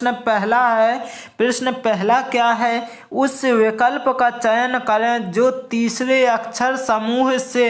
प्रश्न पहला क्या है, उस विकल्प का चयन करें जो तीसरे अक्षर समूह से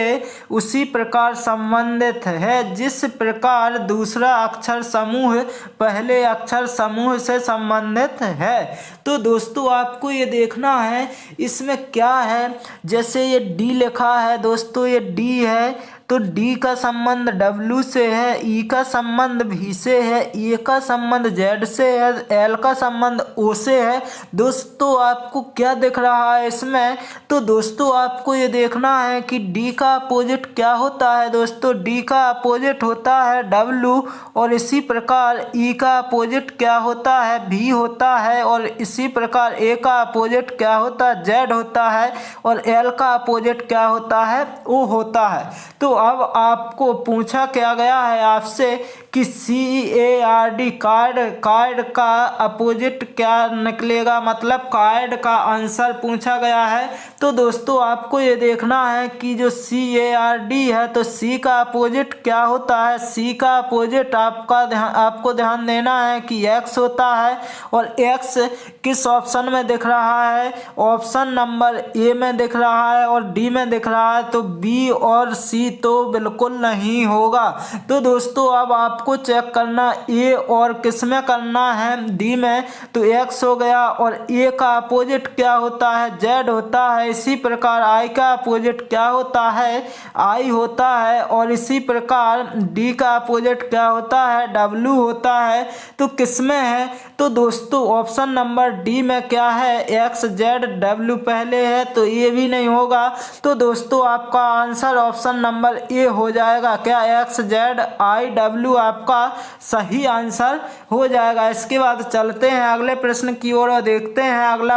उसी प्रकार संबंधित है जिस प्रकार दूसरा अक्षर समूह पहले अक्षर समूह से संबंधित है। तो दोस्तों आपको ये देखना है इसमें क्या है। जैसे ये डी लिखा है दोस्तों, ये डी है तो डी का संबंध डब्ल्यू से है, ई का संबंध भी से है, ए का संबंध जेड से है, एल का संबंध ओ से है। दोस्तों आपको क्या दिख रहा है इसमें, तो दोस्तों आपको ये देखना है कि डी का अपोजिट क्या होता है। दोस्तों डी का अपोजिट होता है डब्ल्यू, और इसी प्रकार ई का अपोजिट क्या होता है, भी होता है, और इसी प्रकार ए का अपोजिट क्या होता है, जेड होता है, और एल का अपोजिट क्या होता है, ओ होता है। तो अब आपको पूछा क्या गया है आपसे कि CARD कार्ड का अपोजिट क्या निकलेगा, मतलब कार्ड का आंसर पूछा गया है। तो दोस्तों आपको ये देखना है कि जो CARD है तो C का अपोजिट क्या होता है, C का अपोजिट आपको ध्यान देना है कि X होता है, और X किस ऑप्शन में दिख रहा है, ऑप्शन नंबर A में दिख रहा है और D में दिख रहा है, तो B और C तो बिल्कुल नहीं होगा। तो दोस्तों अब आपको चेक करना ए और किस में करना है, डी में, तो एक्स हो गया, और ए का अपोजिट क्या होता है, जेड होता है। इसी प्रकार आई का अपोजिट क्या होता है, आई होता है, और इसी प्रकार डी का अपोजिट क्या होता है, डब्ल्यू होता है। तो किस में है, तो दोस्तों ऑप्शन नंबर डी में क्या है, एक्स जेड डब्ल्यू पहले है तो ये भी नहीं होगा। तो दोस्तों आपका आंसर ऑप्शन नंबर ए हो जाएगा। क्या एक्स जेड आई डब्ल्यू आपका सही आंसर हो जाएगा। इसके बाद चलते हैं अगले प्रश्न की ओर और देखते हैं अगला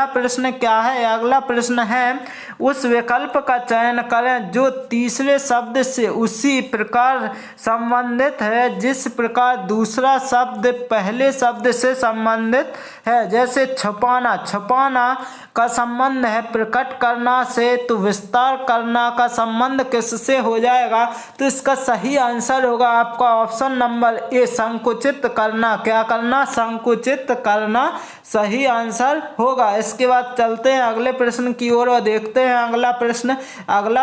प्रश्न क्या है। अगला प्रश्न है, उस विकल्प का चयन करें जो तीसरे शब्द से उसी प्रकार संबंधित है जिस प्रकार दूसरा शब्द पहले शब्द से संबंधित है। जैसे छुपाना का संबंध है प्रकट करना से, तो विस्तार करना का संबंध किससे हो जाएगा, तो इसका सही आंसर होगा आपका ऑप्शन नंबर ए, संकुचित करना। क्या करना, संकुचित करना सही आंसर होगा। इसके बाद चलते हैं अगले प्रश्न की ओर और देखते हैं अगला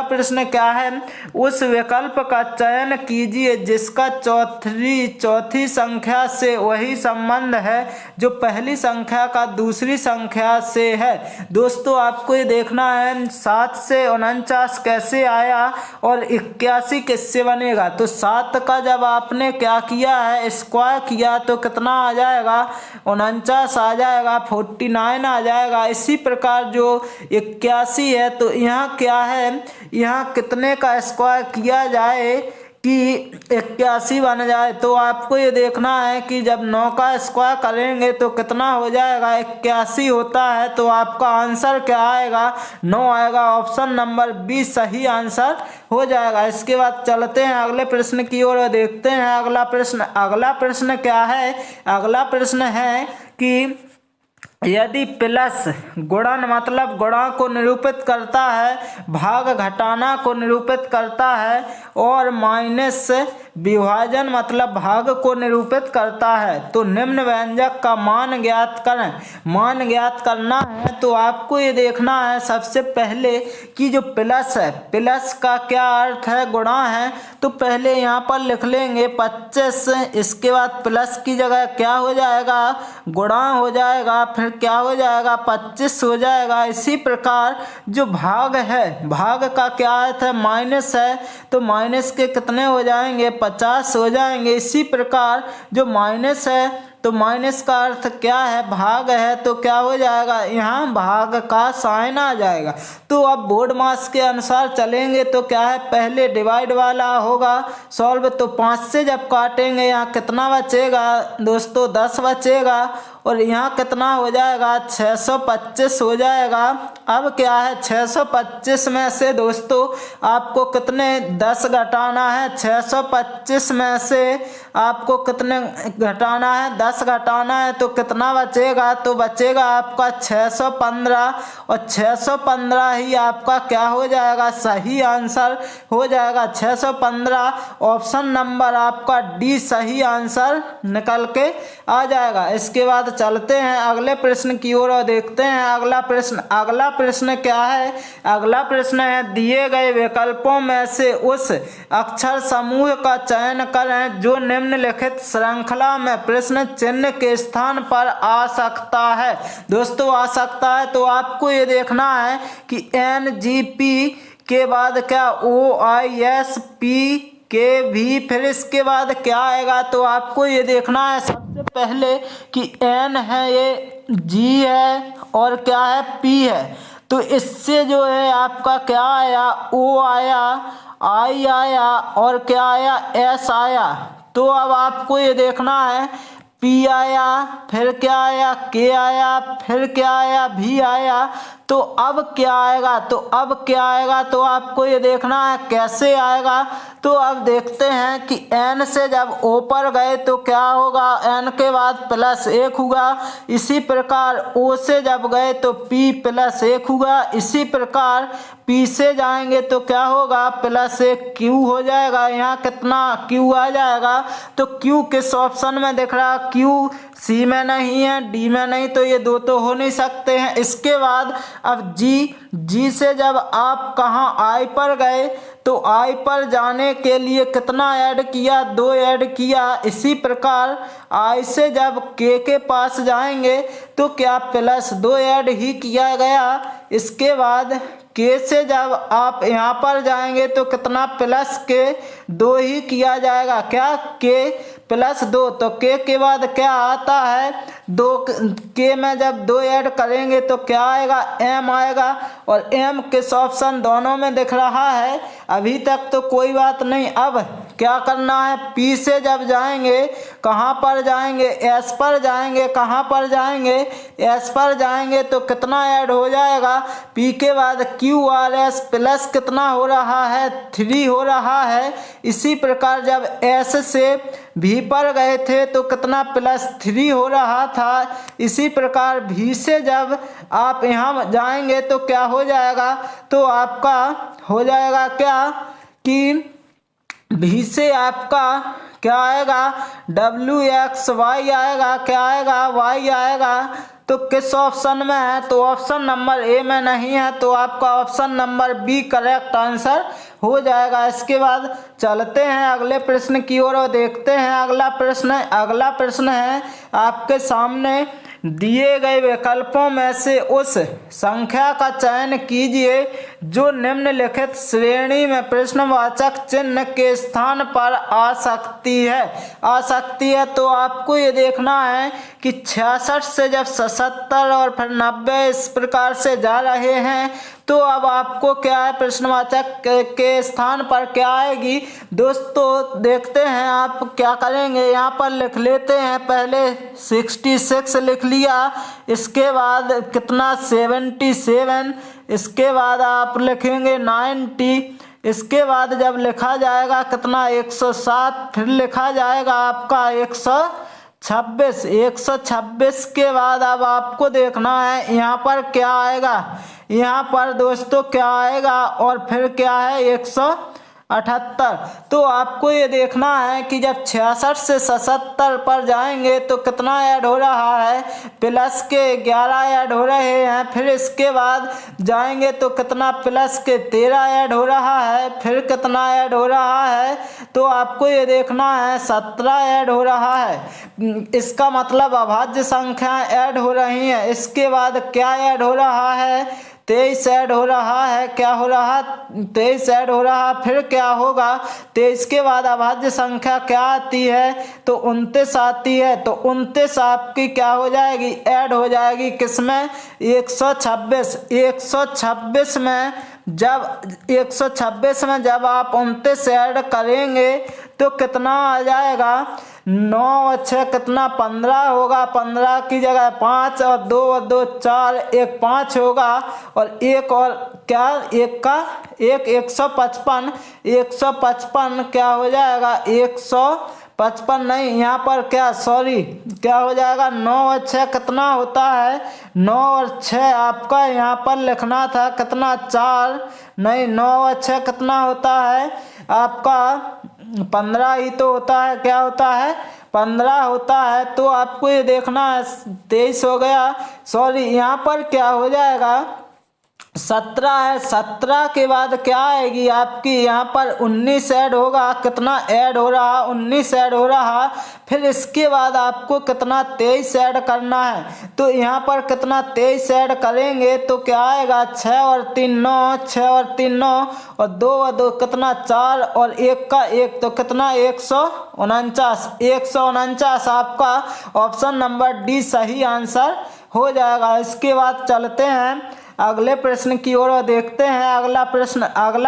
प्रश्न क्या है, उस विकल्प का चयन कीजिए जिसका चौथी संख्या से वही संबंध है जो पहली संख्या का दूसरी संख्या से है। दोस्तों आपको ये देखना है 7 से 49 कैसे आया और 81 किससे बनेगा। तो 7 का जब आपने क्या किया है, स्क्वायर किया, तो कितना आ जाएगा, 49 आ जाएगा, 49 आ जाएगा। इसी प्रकार जो 81 है तो यहाँ क्या है, यहाँ कितने का स्क्वायर किया जाए कि 81 बन जाए। तो आपको ये देखना है कि जब 9 का स्क्वायर करेंगे तो कितना हो जाएगा, 81 होता है। तो आपका आंसर क्या आएगा, 9 आएगा। ऑप्शन नंबर बी सही आंसर हो जाएगा। इसके बाद चलते हैं अगले प्रश्न की ओर और देखते हैं अगला प्रश्न क्या है। अगला प्रश्न है कि यदि प्लस गुणन मतलब गुणा को निरूपित करता है, भाग घटाना को निरूपित करता है, और माइनस विभाजन मतलब भाग को निरूपित करता है, तो निम्न व्यंजक का मान ज्ञात करें। मान ज्ञात करना है तो आपको ये देखना है सबसे पहले कि जो प्लस है, प्लस का क्या अर्थ है, गुणा है। तो पहले यहाँ पर लिख लेंगे 25, इसके बाद प्लस की जगह क्या हो जाएगा, गुणा हो जाएगा, फिर क्या हो जाएगा, 25 हो जाएगा। इसी प्रकार जो भाग है, भाग का क्या अर्थ है, माइनस है, तो माइनस के कितने हो जाएंगे, 50 हो जाएंगे। इसी प्रकार जो माइनस है तो माइनस का अर्थ क्या है, भाग है, तो क्या हो जाएगा, यहाँ भाग का साइन आ जाएगा। तो अब बोर्ड मास के अनुसार चलेंगे तो क्या है, पहले डिवाइड वाला होगा सॉल्व, तो 5 से जब काटेंगे यहाँ कितना बचेगा दोस्तों, 10 बचेगा, और यहाँ कितना हो जाएगा 625 हो जाएगा। अब क्या है 625 में से दोस्तों आपको कितने 10 घटाना है। 625 में से आपको कितने घटाना है 10 घटाना है, तो कितना बचेगा, तो बचेगा आपका 615 और 615 ही आपका क्या हो जाएगा सही आंसर हो जाएगा। 615 ऑप्शन नंबर आपका डी सही आंसर निकल के आ जाएगा। इसके बाद चलते हैं अगले प्रश्न की ओर और देखते हैं अगला प्रश्न क्या है। अगला प्रश्न है दिए गए विकल्पों में से उस अक्षर समूह का चयन करें जो निम्नलिखित श्रृंखला में प्रश्न चिन्ह के स्थान पर आ सकता है। दोस्तों आ सकता है तो आपको ये देखना है कि NGP के बाद क्या OISP के भी, फिर इसके बाद क्या आएगा, तो आपको ये देखना है सबसे पहले कि N है, ये G है और क्या है P है। तो इससे जो है आपका क्या आया O आया, I आया और क्या आया S आया। तो अब आपको ये देखना है P आया, फिर क्या आया K आया, फिर क्या आया V आया। तो अब क्या आएगा, तो आपको ये देखना है कैसे आएगा। तो अब देखते हैं कि N से जब O पर गए तो क्या होगा, N के बाद +1 होगा। इसी प्रकार O से जब गए तो P +1 होगा। इसी प्रकार P से जाएंगे तो क्या होगा +1 Q हो जाएगा। यहाँ कितना Q आ जाएगा, तो Q किस ऑप्शन में दिख रहा, Q C में नहीं है, D में नहीं, तो ये दो तो हो नहीं सकते हैं। इसके बाद अब G से जब आप कहाँ I पर गए तो I पर जाने के लिए कितना ऐड किया, 2 ऐड किया। इसी प्रकार I से जब K के पास जाएंगे तो क्या +2 ऐड ही किया गया। इसके बाद K से जब आप यहाँ पर जाएंगे तो कितना +2 ही किया जाएगा, क्या K +2। तो K के बाद क्या आता है 2, K में जब 2 ऐड करेंगे तो क्या आएगा M आएगा। और M किस ऑप्शन दोनों में दिख रहा है, अभी तक तो कोई बात नहीं। अब क्या करना है, P से जब जाएंगे कहाँ पर जाएंगे, S पर जाएंगे। कहाँ पर जाएंगे, S पर जाएंगे तो कितना ऐड हो जाएगा, P के बाद QRS प्लस कितना हो रहा है 3 हो रहा है। इसी प्रकार जब S से V पर गए थे तो कितना +3 हो रहा था। इसी प्रकार V से जब आप यहाँ जाएंगे तो क्या हो जाएगा, तो आपका हो जाएगा क्या कि V से आपका क्या आएगा WXY आएगा, क्या आएगा Y आएगा। तो किस ऑप्शन में है, तो ऑप्शन नंबर A में नहीं है, तो आपका option number B correct answer हो जाएगा। इसके बाद चलते हैं अगले प्रश्न की ओर और देखते हैं अगला प्रश्न है आपके सामने दिए गए विकल्पों में से उस संख्या का चयन कीजिए जो निम्नलिखित श्रेणी में प्रश्नवाचक चिन्ह के स्थान पर आ सकती है। तो आपको ये देखना है कि 66 से जब 77 और फिर 90 इस प्रकार से जा रहे हैं तो अब आपको क्या है प्रश्नवाचक के स्थान पर क्या आएगी। दोस्तों देखते हैं आप क्या करेंगे, यहाँ पर लिख लेते हैं। पहले 66 लिख लिया, इसके बाद कितना 77, इसके बाद आप लिखेंगे 90, इसके बाद जब लिखा जाएगा कितना 107, फिर लिखा जाएगा आपका 126 के बाद अब आपको देखना है यहाँ पर क्या आएगा। यहाँ पर दोस्तों क्या आएगा और फिर क्या है 178। तो आपको ये देखना है कि जब 66 से 77 पर जाएंगे तो कितना ऐड हो रहा है, प्लस के 11 ऐड हो रहे हैं। फिर इसके बाद जाएंगे तो कितना प्लस के 13 ऐड हो रहा है। फिर कितना ऐड हो रहा है, तो आपको ये देखना है 17 ऐड हो रहा है। इसका मतलब अभाज्य संख्या ऐड हो रही है। इसके बाद क्या ऐड हो रहा है, 23 ऐड हो रहा है। क्या हो रहा, 23 ऐड हो रहा। फिर क्या होगा, 23 के बाद अभाज्य संख्या क्या आती है, तो 29 आती है। तो 29 आपकी क्या हो जाएगी, ऐड हो जाएगी किसमें, 126 में। जब 126 में जब आप 29 ऐड करेंगे तो कितना आ जाएगा, 9 और 6 कितना 15 होगा, 15 की जगह 5 और 2 और 2 4, एक 5 होगा और एक और क्या एक का एक 155, 155 क्या हो जाएगा 155 नहीं यहाँ पर क्या सॉरी क्या हो जाएगा 9 और 6 कितना होता है 9 और 6 आपका यहाँ पर लिखना था कितना 4 नहीं 9 और 6 कितना होता है आपका 15 ही तो होता है, क्या होता है 15 होता है। तो आपको ये देखना है 23 हो गया, सॉरी यहाँ पर क्या हो जाएगा 17 है, 17 के बाद क्या आएगी आपकी यहाँ पर 19 ऐड होगा, कितना ऐड हो रहा 19 ऐड हो रहा, फिर इसके बाद आपको कितना 23 ऐड करना है। तो यहाँ पर कितना 23 ऐड करेंगे तो क्या आएगा 6 और 3 9, 6 और 3 9 और 2 और 2 कितना 4 और 1 का 1 तो कितना 149, 149 आपका ऑप्शन नंबर डी सही आंसर हो जाएगा। इसके बाद चलते हैं अगले प्रश्न की ओर और देखते हैं अगला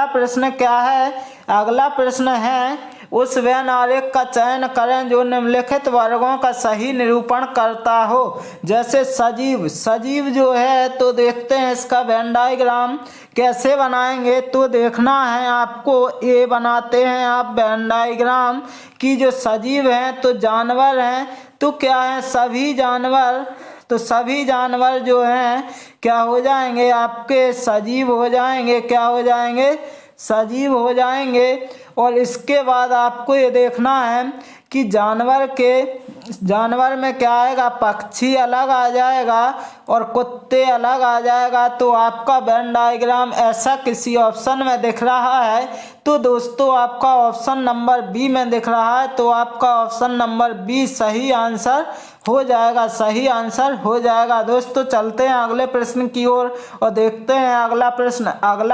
प्रश्न क्या है। अगला प्रश्न है उस वेन आरेख का चयन करें जो निम्नलिखित वर्गों का सही निरूपण करता हो। जैसे सजीव जो है तो देखते हैं इसका वेन डायग्राम कैसे बनाएंगे। तो देखना है आपको, ये बनाते हैं आप वेन डायग्राम की जो सजीव हैं तो जानवर हैं तो क्या है सभी जानवर, तो सभी जानवर जो हैं क्या हो जाएंगे आपके सजीव हो जाएंगे, क्या हो जाएंगे सजीव हो जाएंगे। और इसके बाद आपको ये देखना है कि जानवर में क्या आएगा पक्षी अलग आ जाएगा और कुत्ते अलग आ जाएगा। तो आपका वेन डायग्राम ऐसा किसी ऑप्शन में दिख रहा है तो दोस्तों आपका ऑप्शन नंबर बी में दिख रहा है, तो आपका ऑप्शन नंबर बी सही आंसर हो जाएगा, सही आंसर हो जाएगा। दोस्तों चलते हैं अगले प्रश्न की ओर और देखते हैं अगला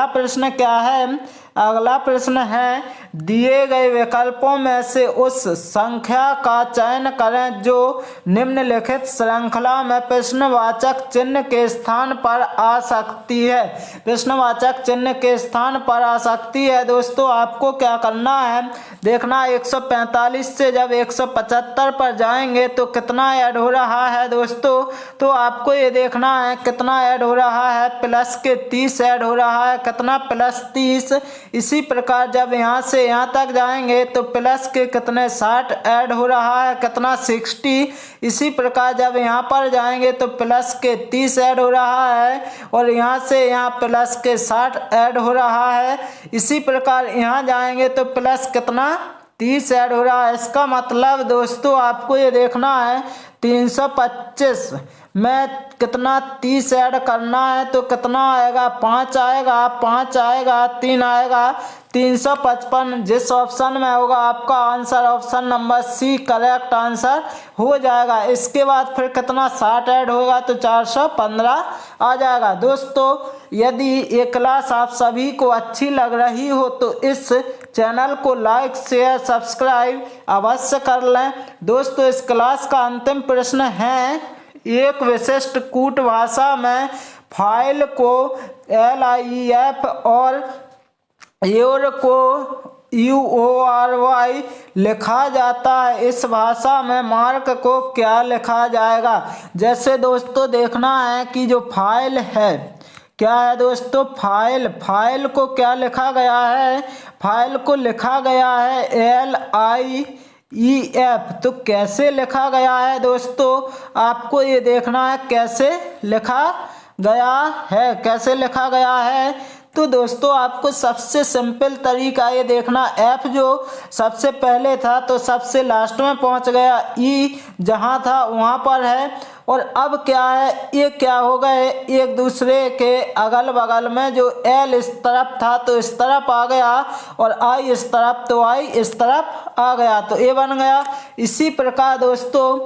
प्रश्न क्या है। अगला प्रश्न है दिए गए विकल्पों में से उस संख्या का चयन करें जो निम्नलिखित श्रृंखला में प्रश्नवाचक चिन्ह के स्थान पर आ सकती है। प्रश्नवाचक चिन्ह के स्थान पर आ सकती है दोस्तों आपको क्या करना है देखना 145 से जब 175 पर जाएंगे तो कितना ऐड हो रहा है दोस्तों। तो आपको ये देखना है कितना ऐड हो रहा है प्लस के 30 ऐड हो रहा है, कितना प्लस 30। इसी प्रकार जब यहाँ से यहाँ तक जाएंगे तो प्लस के कितने 60 ऐड हो रहा है, कितना 60। इसी प्रकार जब यहाँ पर जाएंगे तो प्लस के 30 ऐड हो रहा है और यहाँ से यहाँ प्लस के 60 ऐड हो रहा है। इसी प्रकार यहाँ जाएंगे तो प्लस कितना 30 ऐड हो रहा है। इसका मतलब दोस्तों आपको ये देखना है 325 में कितना 30 ऐड करना है तो कितना आएगा 5 आएगा, 5 आएगा, 3 आएगा, 355। जिस ऑप्शन में होगा आपका answer option number C correct answer हो जाएगा। इसके बाद फिर कितना 60 ऐड होगा तो 415 आ जाएगा। दोस्तों यदि ये क्लास आप सभी को अच्छी लग रही हो तो इस चैनल को लाइक शेयर सब्सक्राइब अवश्य कर लें। दोस्तों इस क्लास का अंतिम प्रश्न है एक विशिष्ट कूट भाषा में फाइल को LIF और योर को UORY लिखा जाता है, इस भाषा में मार्क को क्या लिखा जाएगा। जैसे दोस्तों देखना है कि जो फाइल है क्या है दोस्तों फाइल को क्या लिखा गया है, फाइल को लिखा गया है LIEF। तो कैसे लिखा गया है दोस्तों आपको ये देखना है कैसे लिखा गया है, कैसे लिखा गया है। तो दोस्तों आपको सबसे सिंपल तरीका ये देखना F जो सबसे पहले था तो सबसे लास्ट में पहुंच गया, E जहां था वहां पर है और अब क्या है ये क्या हो गए एक दूसरे के अगल बगल में। जो L इस तरफ था तो इस तरफ आ गया और I इस तरफ तो I इस तरफ आ गया तो ये बन गया। इसी प्रकार दोस्तों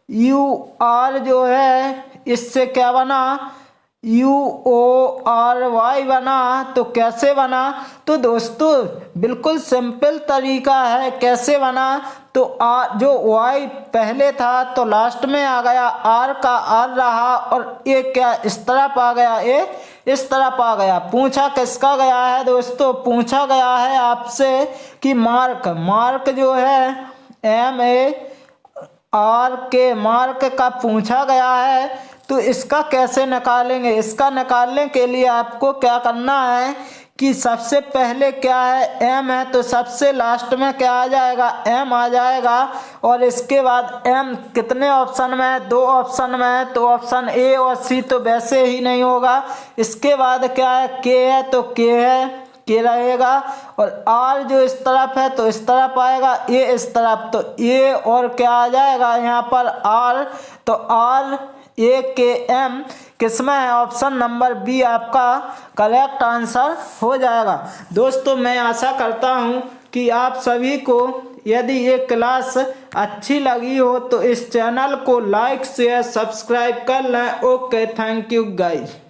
YOUR जो है इससे क्या बना UORY बना। तो कैसे बना तो दोस्तों बिल्कुल सिंपल तरीका है कैसे बना। तो जो y पहले था तो लास्ट में आ गया, r का r रहा, और ये क्या इस तरफ आ गया, ये इस तरफ आ गया। पूछा किसका गया है दोस्तों, पूछा गया है आपसे कि मार्क जो है MAR के मार्क का पूछा गया है। तो इसका कैसे निकालेंगे, इसका निकालने के लिए आपको क्या करना है कि सबसे पहले क्या है, m है तो सबसे लास्ट में क्या आ जाएगा, m आ जाएगा। और इसके बाद m कितने ऑप्शन में है, 2 ऑप्शन में है, तो ऑप्शन A और C तो वैसे ही नहीं होगा। इसके बाद क्या है, k है तो k है, k रहेगा, और r जो इस तरफ है तो इस तरफ आएगा, a इस तरफ, तो a और क्या आ जाएगा यहाँ पर r, तो r A के M किसमें है, ऑप्शन नंबर बी आपका करेक्ट आंसर हो जाएगा। दोस्तों मैं आशा करता हूँ कि आप सभी को यदि ये क्लास अच्छी लगी हो तो इस चैनल को लाइक शेयर सब्सक्राइब कर लें। Okay, thank you guys.